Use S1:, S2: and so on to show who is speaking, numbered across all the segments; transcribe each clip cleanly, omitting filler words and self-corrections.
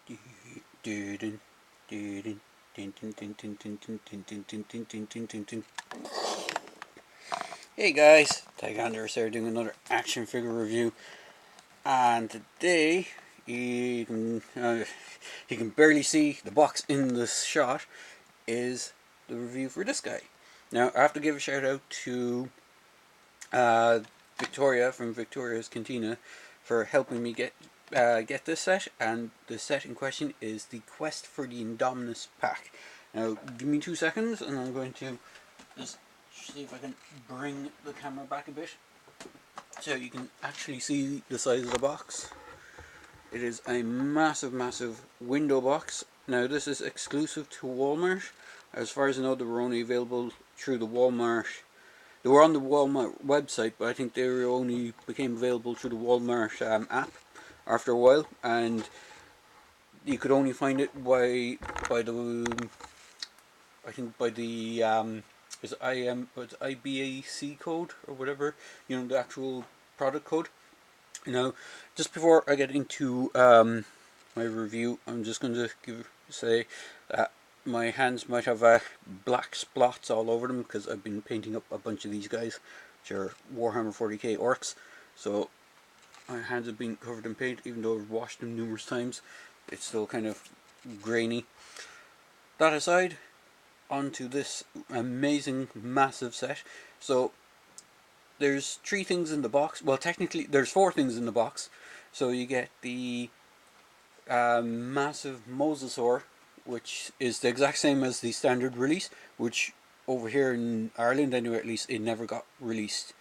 S1: Hey guys, Tygander here doing another action figure review, and today you can barely see the box in this shot is the review for this guy. Now I have to give a shout out to Victoria from Victoria's Cantina for helping me get this set, and the set in question is the Quest for the Indominus pack. Now give me 2 seconds and I'm going to just see if I can bring the camera back a bit so you can actually see the size of the box. It is a massive window box. Now this is exclusive to Walmart. As far as I know, they were only available through the Walmart. They were on the Walmart website, but I think they only became available through the Walmart app after a while, and you could only find it by the is IBAC code or whatever, you know, the actual product code. Now, just before I get into my review, I'm just going to say that my hands might have black spots all over them because I've been painting up a bunch of these guys, which are Warhammer 40k orcs. So my hands have been covered in paint, even though I've washed them numerous times. It's still kind of grainy. That aside, onto this amazing massive set. So there's 3 things in the box. Well, technically there's 4 things in the box. So you get the massive mosasaur, which is the exact same as the standard release, which over here in Ireland anyway, at least, it never got released.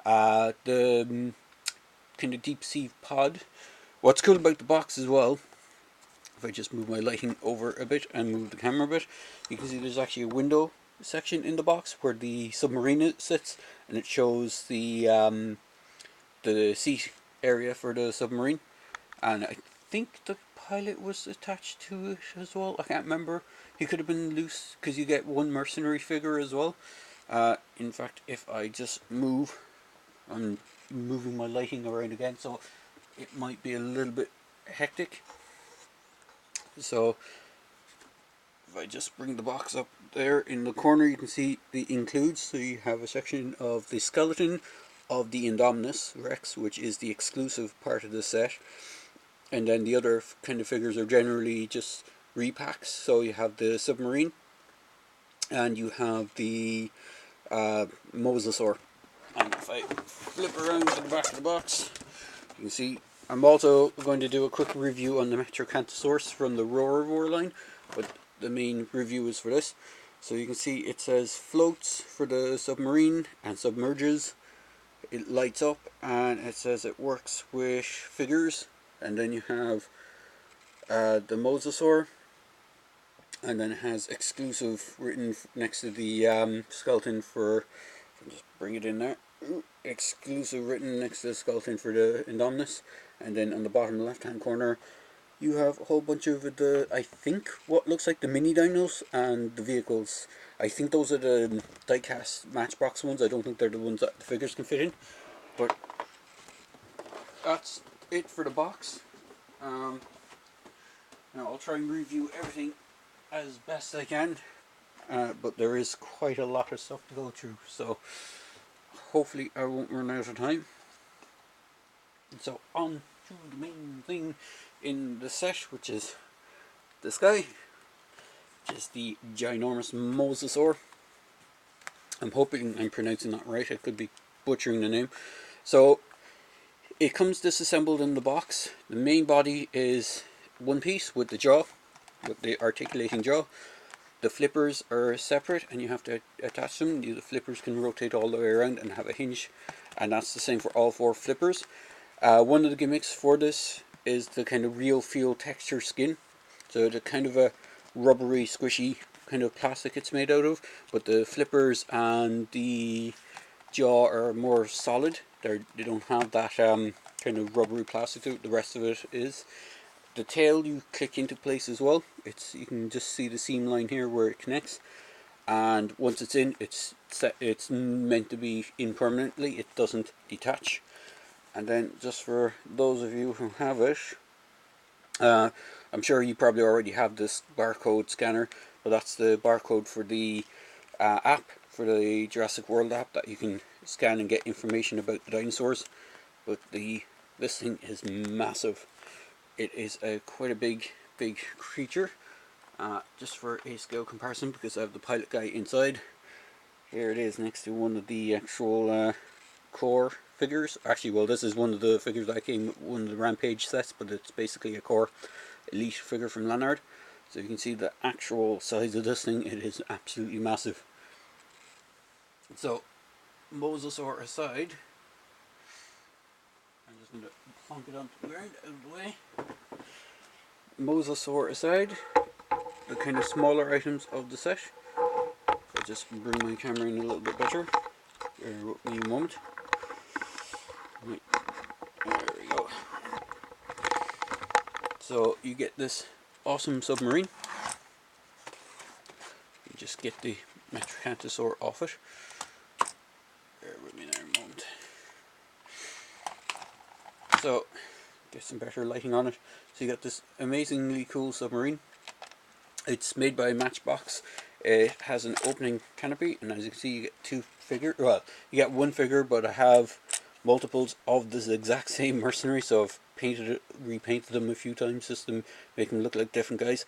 S1: The kind of deep sea pod. What's cool about the box as well, if I just move my lighting over a bit and move the camera a bit, you can see there's actually a window section in the box where the submarine sits, and it shows the seat area for the submarine. And I think the pilot was attached to it as well. I can't remember. He could have been loose because you get one mercenary figure as well. In fact, if I just move, I'm moving my lighting around again, so it might be a little bit hectic. So if I just bring the box up there in the corner, you can see the includes. So you have a section of the skeleton of the Indominus Rex, which is the exclusive part of the set. And then the other kind of figures are generally just repacks. So you have the submarine, and you have the mosasaur. And if I flip around to the back of the box, you can see I'm also going to do a quick review on the metriacanthosaurus from the Roarivore line, but the main review is for this. So you can see it says floats for the submarine and submerges. It lights up, and it says it works with figures. And then you have the mosasaur, and then it has exclusive written next to the skeleton for, just bring it in there, exclusive written next to the skeleton for the Indominus. And then on the bottom left hand corner you have a whole bunch of the, I think, what looks like the mini dinos and the vehicles. I think those are the die-cast matchbox ones. I don't think they're the ones that the figures can fit in. But that's it for the box. Now I'll try and review everything as best I can, but there is quite a lot of stuff to go through, so hopefully I won't run out of time. So on to the main thing in the set, which is this guy, which is the ginormous mosasaur. I'm hoping I'm pronouncing that right. I could be butchering the name. So it comes disassembled in the box. The main body is one piece with the jaw, with the articulating jaw. The flippers are separate and you have to attach them. The flippers can rotate all the way around and have a hinge, and that's the same for all 4 flippers. One of the gimmicks for this is the kind of real feel texture skin. So the kind of a rubbery, squishy kind of plastic it's made out of, but the flippers and the jaw are more solid. They don't have that kind of rubbery plastic to it. The rest of it is. The tail you click into place as well. You can just see the seam line here where it connects, and once it's in, it's meant to be in permanently. It doesn't detach. And then, just for those of you who have it, I I'm sure you probably already have this barcode scanner, but that's the barcode for the app, for the Jurassic World app, that you can scan and get information about the dinosaurs. But this thing is massive. It is quite a big creature. Just for a scale comparison, because I have the pilot guy inside. Here it is next to one of the actual core figures. Actually, well, this is one of the figures that came with one of the Rampage sets, but it's basically a core elite figure from Leonard. So you can see the actual size of this thing. It is absolutely massive. So, Mosasaur aside, I'm just going to plonk it onto the ground out of the way. Mosasaur aside, the kind of smaller items of the set. I'll just bring my camera in a little bit better. Bear with me a moment. Right. There we go. So you get this awesome submarine. You just get the metriacanthosaurus off it. Bear with me there a moment. So get some better lighting on it. So you got this amazingly cool submarine. It's made by Matchbox. It has an opening canopy, and as you can see, you get two figures. Well, you get one figure, but I have multiples of this exact same mercenary, so I've repainted them a few times just to make them look like different guys.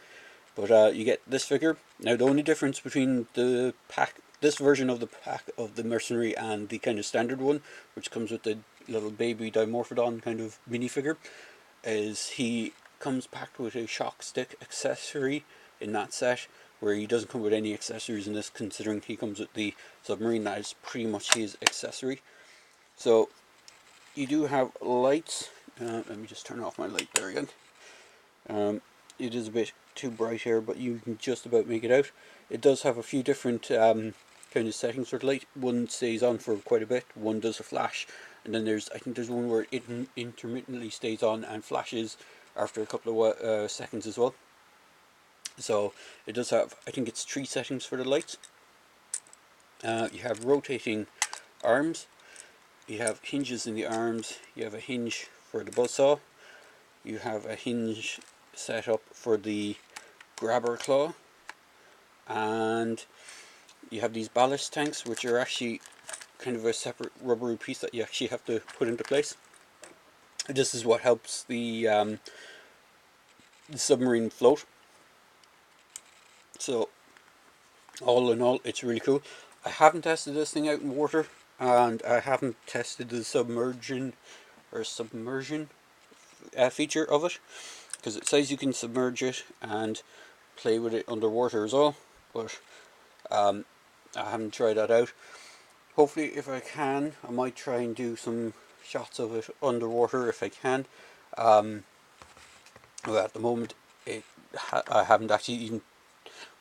S1: But you get this figure. Now, the only difference between the pack, this version of the pack of the mercenary, and the kind of standard one, which comes with the little baby Dimorphodon kind of minifigure, is he comes packed with a shock stick accessory in that set, where he doesn't come with any accessories in this, considering he comes with the submarine. That is pretty much his accessory. So you do have lights. Let me just turn off my light there again. It is a bit too bright here, but you can just about make it out. It does have a few different kind of settings for the light. One stays on for quite a bit, one does a flash, and then I think there's one where it intermittently stays on and flashes after a couple of seconds as well. So it does have, I think it's 3 settings for the lights. You have rotating arms, you have hinges in the arms, you have a hinge for the buzzsaw, you have a hinge set up for the grabber claw, and you have these ballast tanks, which are actually kind of a separate rubbery piece that you actually have to put into place. This is what helps the submarine float. So all in all, it's really cool. I haven't tested this thing out in water, and I haven't tested the submersion feature of it, because it says you can submerge it and play with it underwater as well, but I haven't tried that out. Hopefully, if I can, I might try and do some shots of it underwater if I can. Well, at the moment, I haven't actually even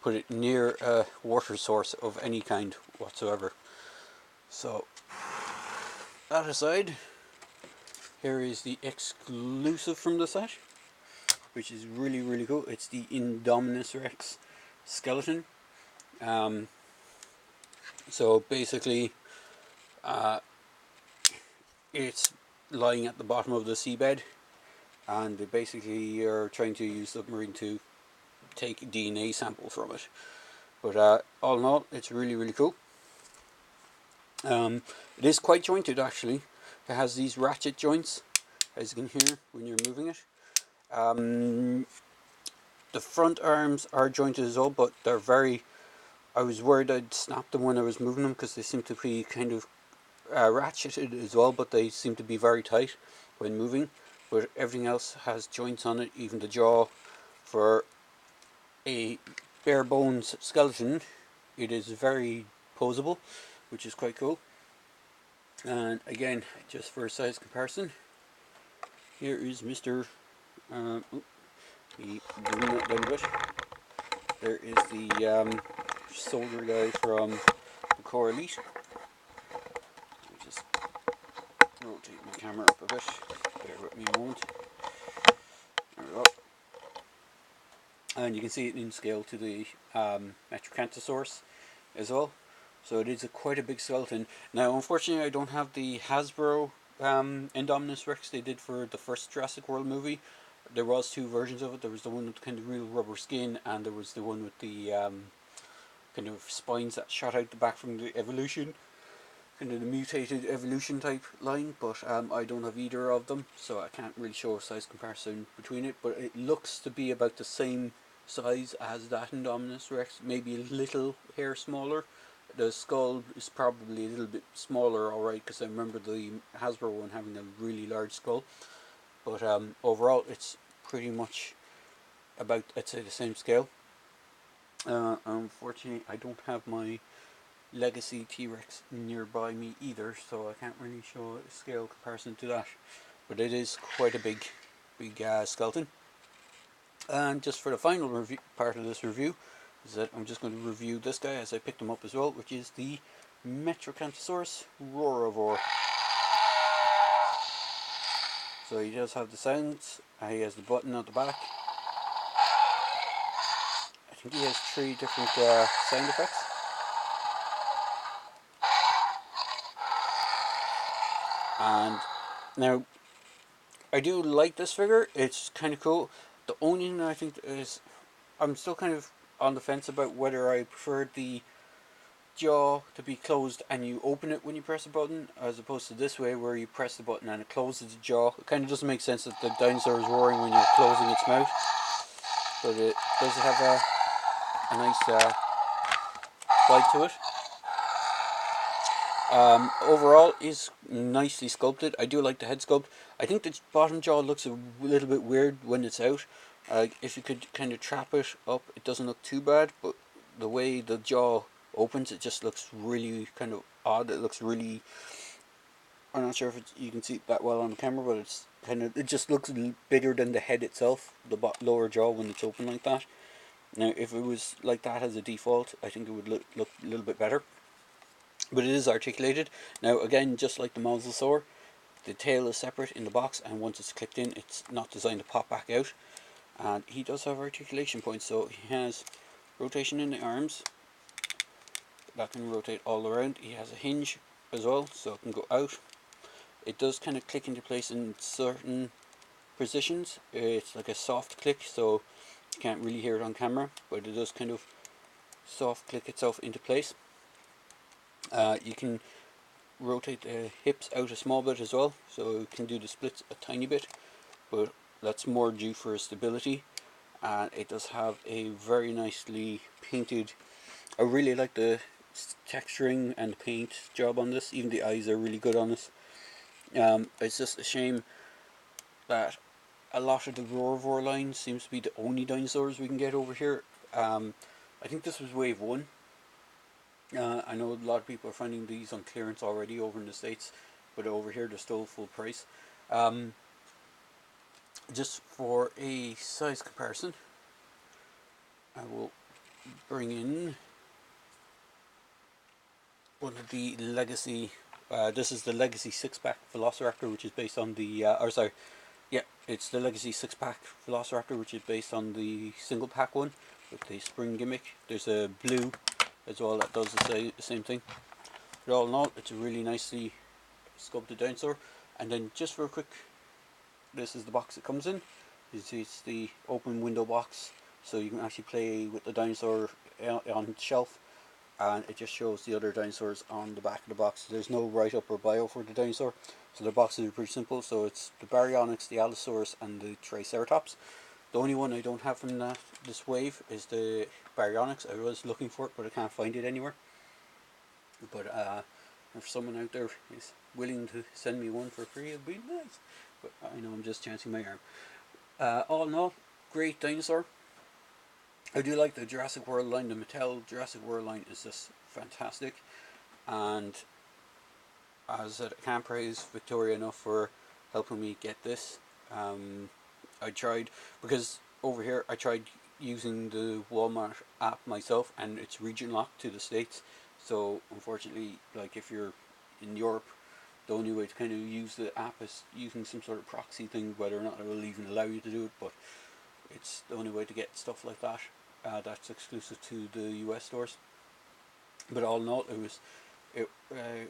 S1: put it near a water source of any kind whatsoever. So, that aside, here is the exclusive from the set, which is really, really cool. It's the Indominus Rex Skeleton. So basically, it's lying at the bottom of the seabed, and they basically are trying to use the submarine to take a DNA sample from it. But all in all, it's really, really cool. It is quite jointed, actually. It has these ratchet joints, as you can hear when you're moving it. The front arms are jointed as well, but they're very... I was worried I'd snap them when I was moving them, because they seem to be kind of ratcheted as well, but they seem to be very tight when moving. But everything else has joints on it, even the jaw. For a bare bones skeleton, it is very posable, which is quite cool. And again, just for a size comparison, here is Mr. Zoom that down a bit. There is the soldier guy from the Core Elite. Let me just rotate my camera up a bit. Bear with me a moment. There we go. And you can see it in scale to the metriacanthosaurus as well. So it is quite a big skeleton. Now, unfortunately, I don't have the Hasbro Indominus Rex they did for the first Jurassic World movie. There was two versions of it. There was the one with kind of real rubber skin, and there was the one with the kind of spines that shot out the back from the evolution, kind of the mutated evolution type line. But I don't have either of them, so I can't really show a size comparison between it. But it looks to be about the same size as that Indominus Rex, maybe a little hair smaller. The skull is probably a little bit smaller, alright, because I remember the Hasbro one having a really large skull. But overall, it's pretty much about, I'd say, the same scale. Unfortunately, I don't have my Legacy T-Rex nearby me either, so I can't really show a scale comparison to that. But it is quite a big skeleton. And just for the final part of this review, is that I'm just going to review this guy as I picked him up as well, which is the metriacanthosaurus Roarivore. So he does have the sounds, he has the button at the back. I think he has 3 different sound effects. And now, I do like this figure, it's kind of cool. The only thing I think is, I'm still kind of on the fence about whether I prefer the jaw to be closed and you open it when you press the button, as opposed to this way where you press the button and it closes the jaw. It kind of doesn't make sense that the dinosaur is roaring when you're closing its mouth, but it does have a nice bite to it. Overall is nicely sculpted. I do like the head sculpt. I think the bottom jaw looks a little bit weird when it's out. If you could kind of trap it up, it doesn't look too bad, but the way the jaw opens, it just looks really kind of odd. It looks really, I'm not sure if you can see it that well on the camera, but it's kind of, it just looks bigger than the head itself, the lower jaw when it's open like that. Now if it was like that as a default, I think it would look a little bit better. But it is articulated. Now again, just like the Mosasaur, the tail is separate in the box, and once it's clicked in, it's not designed to pop back out. And he does have articulation points, so he has rotation in the arms that can rotate all around. He has a hinge as well, so it can go out. It does kind of click into place in certain positions. It's like a soft click, so you can't really hear it on camera, but it does kind of soft click itself into place. You can rotate the hips out a small bit as well, so you can do the splits a tiny bit, but that's more due for stability. And it does have a very nicely painted, I really like the texturing and paint job on this. Even the eyes are really good on this. It's just a shame that a lot of the Roarivore line seems to be the only dinosaurs we can get over here. I think this was wave 1. I know a lot of people are finding these on clearance already over in the States, but over here they're still full price. Just for a size comparison, I will bring in one of the Legacy, this is the Legacy 6-pack Velociraptor, which is based on the, it's the Legacy 6-pack Velociraptor, which is based on the single pack one with the spring gimmick. There's a blue as well that does the same thing. But all in all, it's a really nicely sculpted dinosaur. And then just for a quick, this is the box it comes in. It's the open window box, so you can actually play with the dinosaur on the shelf, and it just shows the other dinosaurs on the back of the box. There's no write-up or bio for the dinosaur, so the boxes are pretty simple. So it's the Baryonyx, the Allosaurus, and the Triceratops. The only one I don't have from this wave is the Baryonyx. I was looking for it, but I can't find it anywhere. But if someone out there is willing to send me one for free, it'd be nice. But I know I'm just chancing my arm. All in all, great dinosaur. I do like the Jurassic World line. The Mattel Jurassic World line is just fantastic. And as I said, I can't praise Victoria enough for helping me get this. I tried, because over here I tried using the Walmart app myself, and it's region locked to the States. So unfortunately, like if you're in Europe, the only way to kind of use the app is using some sort of proxy thing, whether or not it will even allow you to do it, but it's the only way to get stuff like that. That's exclusive to the US stores. But all in all, it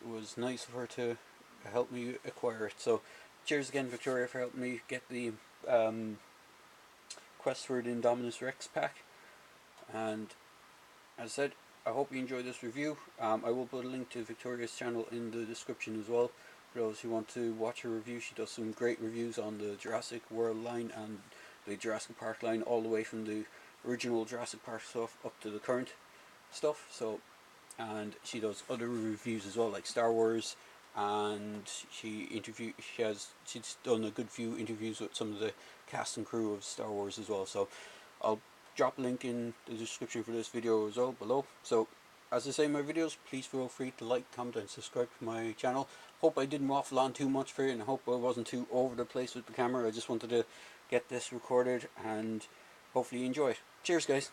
S1: was nice of her to help me acquire it. So cheers again, Victoria, for helping me get the Quest for the Indominus Rex pack. And as I said, I hope you enjoyed this review. I will put a link to Victoria's channel in the description as well, for those who want to watch her review. She does some great reviews on the Jurassic World line and the Jurassic Park line, all the way from the original Jurassic Park stuff up to the current stuff. So, and she does other reviews as well, like Star Wars, and she's done a good few interviews with some of the cast and crew of Star Wars as well. So I'll drop a link in the description for this video as well below. So as I say in my videos, please feel free to like, comment and subscribe to my channel. Hope I didn't waffle on too much for you, and I hope I wasn't too over the place with the camera. I just wanted to get this recorded and hopefully you enjoy it. Cheers guys.